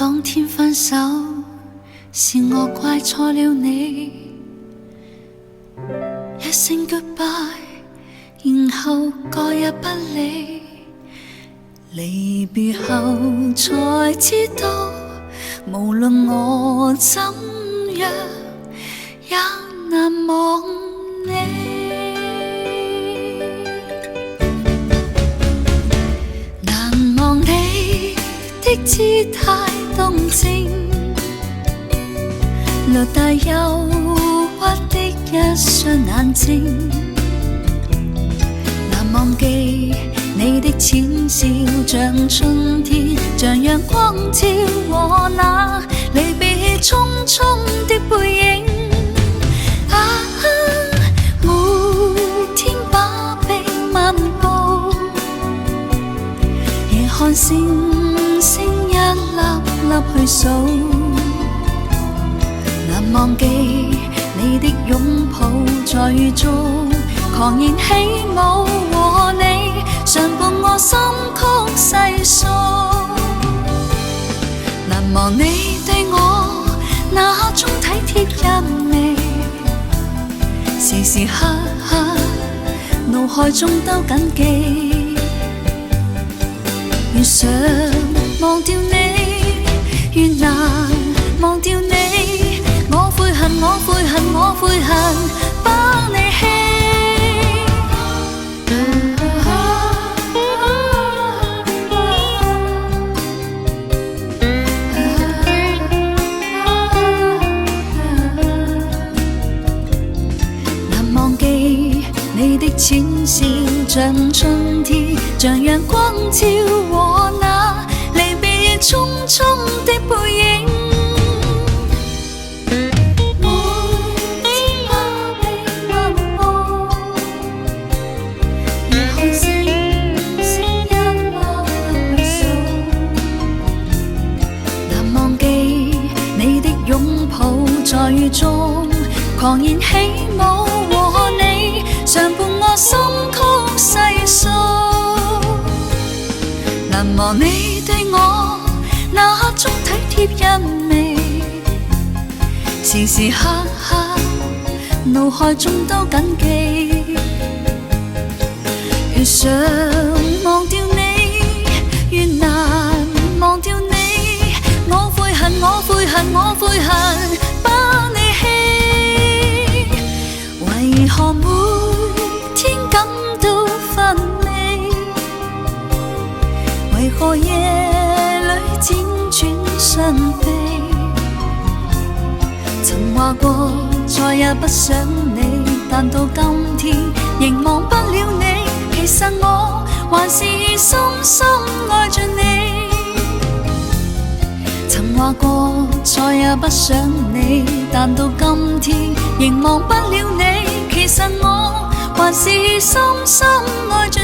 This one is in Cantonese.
當天分手，是我怪錯了你。一聲 goodbye， 然後各也不理。離別後才知道，無論我怎樣，也難忘你。難忘你的姿態動靜，略帶憂鬱的一雙眼睛。難忘記你的淺笑，像春天，像陽光照和那離別匆匆的背影。啊，每天把臂漫步，夜看星星一粒粒去數。難忘記你的擁抱，在雨中狂然起舞，和你常伴我心曲細數。難忘你對我那種體貼入微，時時刻刻腦海中都緊記。越想忘掉你，越難忘掉你。我悔恨，我悔恨，我悔恨，把你棄。難忘記你的淺笑，像春天，像陽光照和那離別匆匆的背影。在雨中狂然起舞，和你常伴我心曲細數。難忘你對我那種體貼入微，時時刻刻腦海中都緊記。越想忘掉你，越難忘掉你。我悔恨，我悔恨，我悔恨，把你棄。為何每天感到乏味？為何夜裏輾轉傷悲？曾話過再也不想你，但到今天仍忘不了你。其實我還是深深愛着你。曾話過再也不想你，但到今天仍忘不了你。其實我還是深深愛着